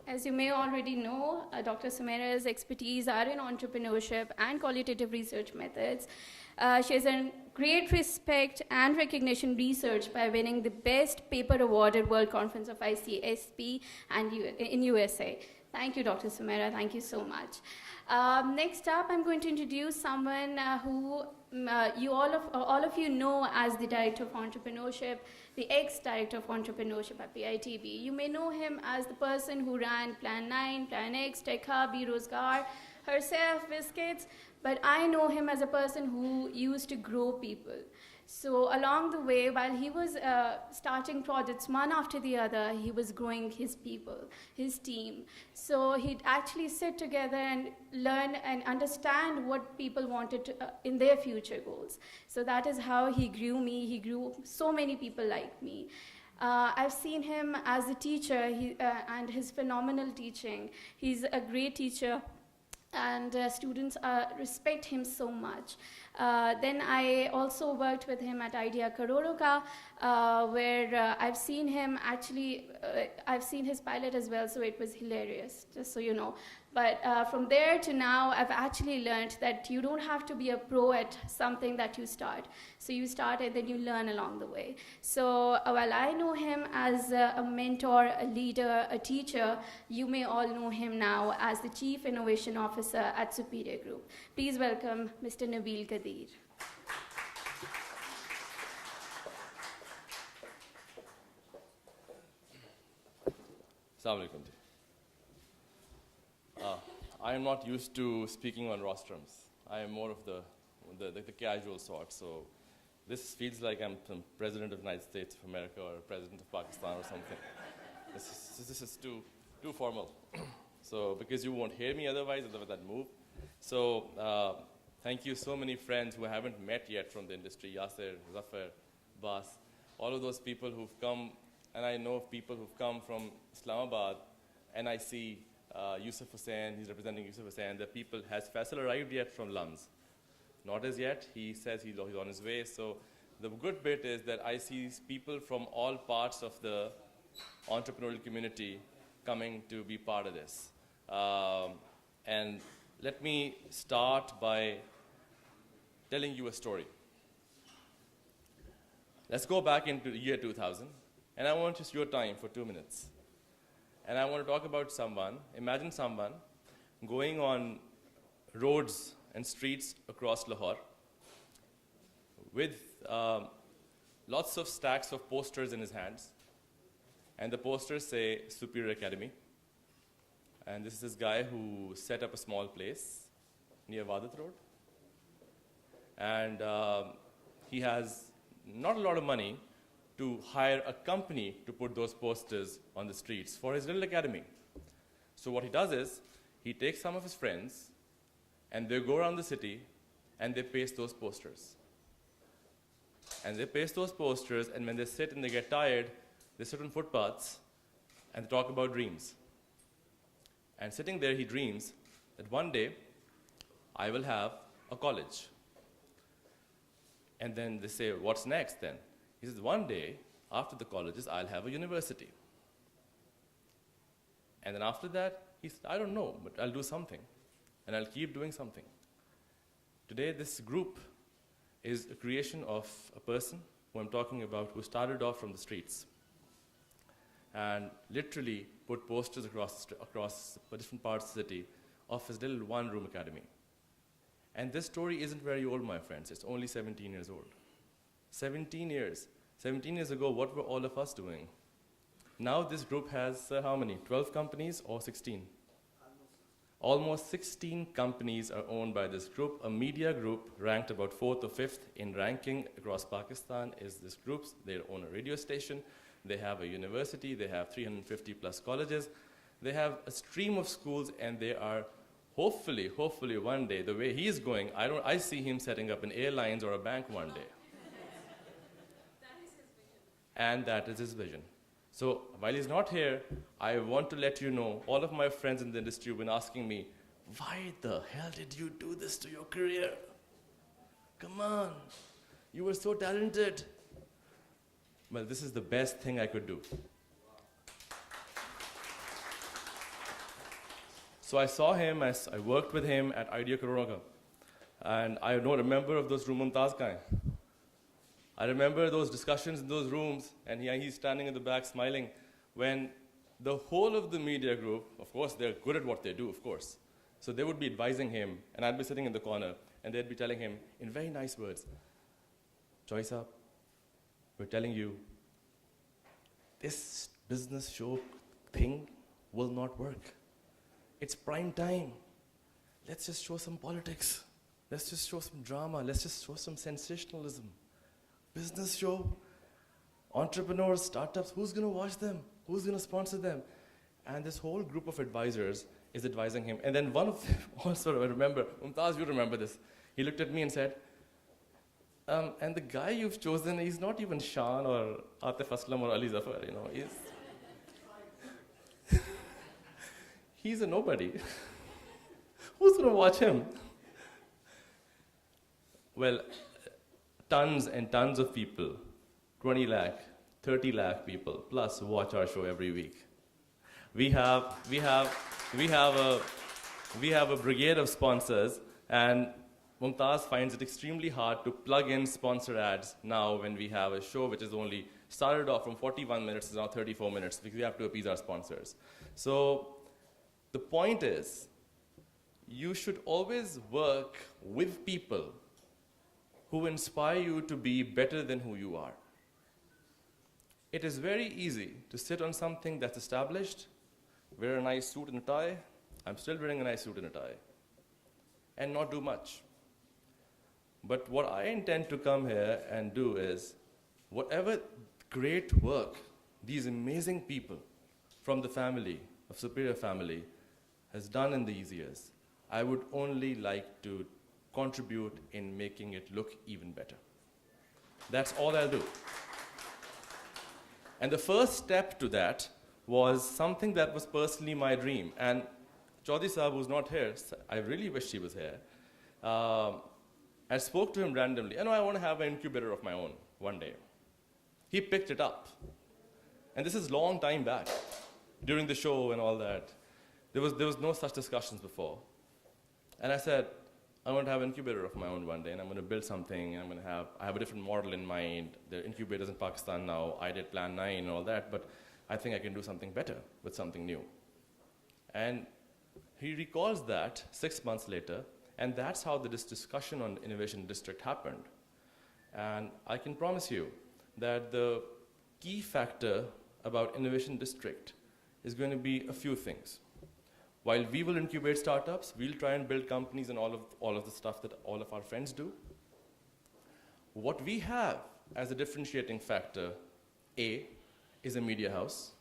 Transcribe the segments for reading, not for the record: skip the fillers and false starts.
As you may already know, Dr. Sumaira's expertise are in entrepreneurship and qualitative research methods. She has earned great respect and recognition research by winning the Best Paper Award at World Conference of ICSP and in USA. Thank you, Dr. Sumaira. Thank you so much. Next up, I'm going to introduce someone who all of you know as the Director of Entrepreneurship, the ex-Director of Entrepreneurship at PITB. You may know him as the person who ran Plan 9, Plan X, Tech Hub, Berozgar, herself, Biscuits, but I know him as a person who used to grow people. So along the way, while he was starting projects one after the other, he was growing his people, his team. So he'd actually sit together and learn and understand what people wanted to, in their future goals. So that is how he grew me. He grew so many people like me. I've seen him as a teacher and his phenomenal teaching. He's a great teacher, and students respect him so much. Then I also worked with him at Idea Karodoka, where I've seen him actually, I've seen his pilot as well, so it was hilarious, just so you know. But from there to now, I've actually learned that you don't have to be a pro at something that you start. So you start and then you learn along the way. So while I know him as a mentor, a leader, a teacher, you may all know him now as the Chief Innovation Officer at Superior Group. Please welcome Mr. Nabeel Qadeer. Assalamu alaikum. I am not used to speaking on rostrums. I am more of the casual sort. So this feels like I'm some president of the United States of America or president of Pakistan or something. This is too formal. So because you won't hear me otherwise I'd move. So thank you so many friends who I haven't met yet from the industry, Yasser, Zafar, Bas, all of those people who've come, and I know of people who've come from Islamabad, and I see Yusuf Hussain, he's representing Yusuf Hussain. The people, has Faisal arrived yet from Lums? Not as yet. He says he's on his way. So the good bit is that I see people from all parts of the entrepreneurial community coming to be part of this. And let me start by telling you a story. Let's go back into the year 2000, and I want just your time for 2 minutes. And I want to talk about someone, imagine someone going on roads and streets across Lahore with lots of stacks of posters in his hands. And the posters say Superior Academy. And this is this guy who set up a small place near Wadat Road. And he has not a lot of money to hire a company to put those posters on the streets for his little academy. So what he does is, he takes some of his friends, and they go around the city, and they paste those posters. And they paste those posters, and when they sit and they get tired, they sit on footpaths, and they talk about dreams. And sitting there, he dreams that one day, I will have a college. And then they say, what's next then? He says, one day, after the colleges, I'll have a university. And then after that, he said, I don't know, but I'll do something. And I'll keep doing something. Today, this group is a creation of a person who I'm talking about, who started off from the streets and literally put posters across different parts of the city of his little one-room academy. And this story isn't very old, my friends. It's only 17 years old. 17 years. 17 years ago, what were all of us doing? Now this group has how many? 12 companies or 16? Almost 16 companies are owned by this group. A media group ranked about 4th or 5th in ranking across Pakistan is this group. They own a radio station. They have a university. They have 350 plus colleges. They have a stream of schools, and they are hopefully one day, the way he's going, I see him setting up an airlines or a bank one day. And that is his vision. So while he's not here, I want to let you know, all of my friends in the industry have been asking me, why the hell did you do this to your career? Come on, you were so talented. Well, this is the best thing I could do. So I saw him, I worked with him at Idea Corona. And I don't remember of those room Mumtaz ka hai. I remember those discussions in those rooms, and he's standing in the back smiling, when the whole of the media group, of course, they're good at what they do, of course. So they would be advising him, and I'd be sitting in the corner, and they'd be telling him in very nice words, Joy Saab, we're telling you, this business show thing will not work. It's prime time. Let's just show some politics. Let's just show some drama. Let's just show some sensationalism. Business show, entrepreneurs, startups, who's going to watch them? Who's going to sponsor them? And this whole group of advisors is advising him. And then one of them, also, I remember, Mumtaz, you remember this. He looked at me and said, and the guy you've chosen, he's not even Shan or Atif Aslam or Ali Zafar, you know. He's a nobody. Who's going to watch him? Well, tons and tons of people, 20 lakh, 30 lakh people, plus watch our show every week. We have a brigade of sponsors, and Mumtaz finds it extremely hard to plug in sponsor ads now when we have a show which is only started off from 41 minutes, is now 34 minutes, because we have to appease our sponsors. So the point is, you should always work with people who inspire you to be better than who you are. It is very easy to sit on something that's established, wear a nice suit and a tie, I'm still wearing a nice suit and a tie, and not do much. But what I intend to come here and do is, whatever great work these amazing people from the family, of Superior family, has done in these years, I would only like to contribute in making it look even better. That's all I'll do. And the first step to that was something that was personally my dream. And Chaudhry Saab, who's not here, I really wish he was here. I spoke to him randomly. I know I want to have an incubator of my own one day. He picked it up. And this is long time back, during the show and all that. There was no such discussions before. And I said, I want to have an incubator of my own one day, and I'm going to build something, and I have a different model in mind. There are incubators in Pakistan now. I did Plan 9 and all that, but I think I can do something better with something new. And he recalls that 6 months later, and that's how this discussion on Innovation District happened. And I can promise you that the key factor about Innovation District is going to be a few things. While we will incubate startups, we'll try and build companies and all of the stuff that all of our friends do. What we have as a differentiating factor, A, is a media house.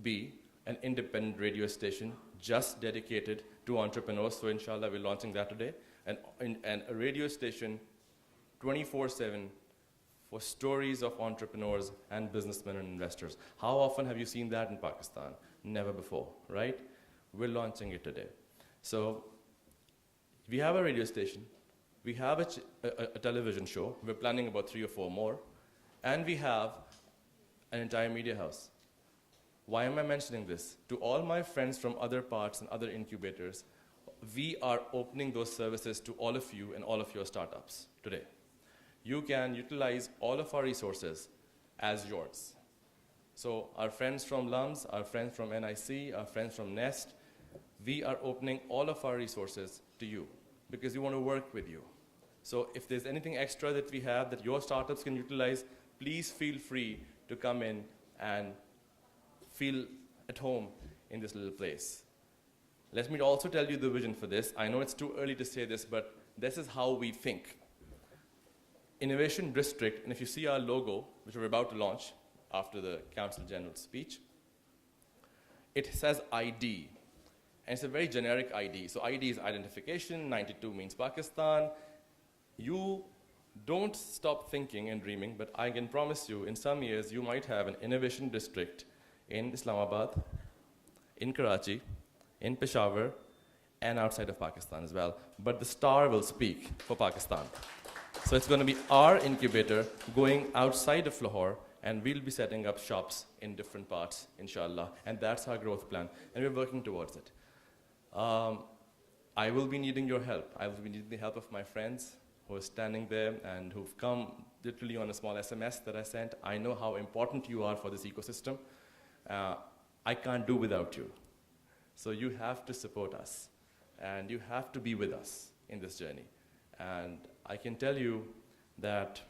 B, an independent radio station just dedicated to entrepreneurs. So inshallah, we're launching that today. And a radio station 24/7 for stories of entrepreneurs and businessmen and investors. How often have you seen that in Pakistan? Never before, right? We're launching it today. So we have a radio station, we have a television show, we're planning about 3 or 4 more, and we have an entire media house. Why am I mentioning this? To all my friends from other parts and other incubators, we are opening those services to all of you and all of your startups today. You can utilize all of our resources as yours. So our friends from LUMS, our friends from NIC, our friends from NEST, we are opening all of our resources to you because we want to work with you. So if there's anything extra that we have that your startups can utilize, please feel free to come in and feel at home in this little place. Let me also tell you the vision for this. I know it's too early to say this, but this is how we think. Innovation District, and if you see our logo, which we're about to launch after the Council General speech, it says ID. And it's a very generic ID. So ID is identification, 92 means Pakistan. You don't stop thinking and dreaming, but I can promise you, in some years, you might have an innovation district in Islamabad, in Karachi, in Peshawar, and outside of Pakistan as well. But the star will speak for Pakistan. So it's going to be our incubator going outside of Lahore, and we'll be setting up shops in different parts, inshallah. And that's our growth plan, and we're working towards it. I will be needing your help. I will be needing the help of my friends who are standing there and who've come literally on a small SMS that I sent. I know how important you are for this ecosystem. I can't do without you. So you have to support us, and you have to be with us in this journey. And I can tell you that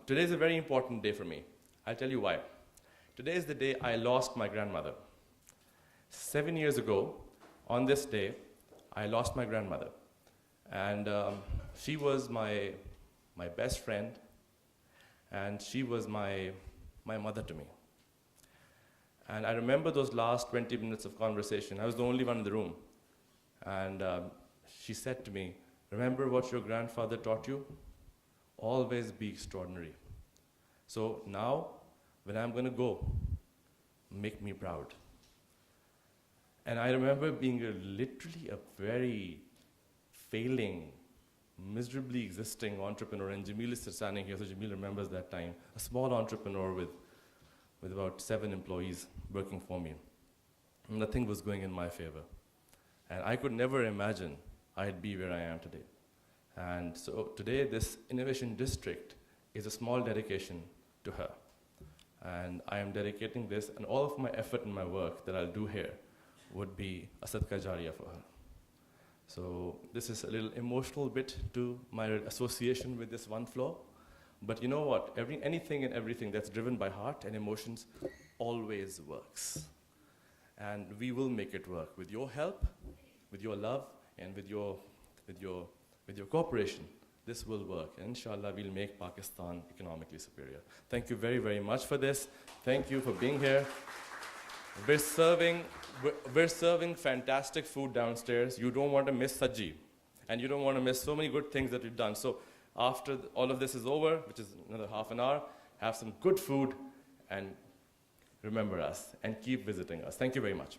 today is a very important day for me. I'll tell you why. Today is the day I lost my grandmother. 7 years ago, on this day, I lost my grandmother. And she was my best friend, and she was my mother to me. And I remember those last 20 minutes of conversation. I was the only one in the room. And she said to me, "Remember what your grandfather taught you? Always be extraordinary. So now, when I'm going to go, make me proud." And I remember being literally a very failing, miserably existing entrepreneur, and Jameel is standing here, so Jameel remembers that time, a small entrepreneur with about 7 employees working for me. And nothing was going in my favor. And I could never imagine I'd be where I am today. And so today, this innovation district is a small dedication to her. And I am dedicating this, and all of my effort and my work that I'll do here would be a sadqa jariyah for her. So this is a little emotional bit to my association with this one floor. But you know what? Anything and everything that's driven by heart and emotions always works. And we will make it work with your help, with your love, and with your cooperation. This will work. And inshallah, we'll make Pakistan economically superior. Thank you very, very much for this. Thank you for being here. We're serving fantastic food downstairs. You don't want to miss Saji. And you don't want to miss so many good things that we've done. So after all of this is over, which is another half an hour, have some good food and remember us and keep visiting us. Thank you very much.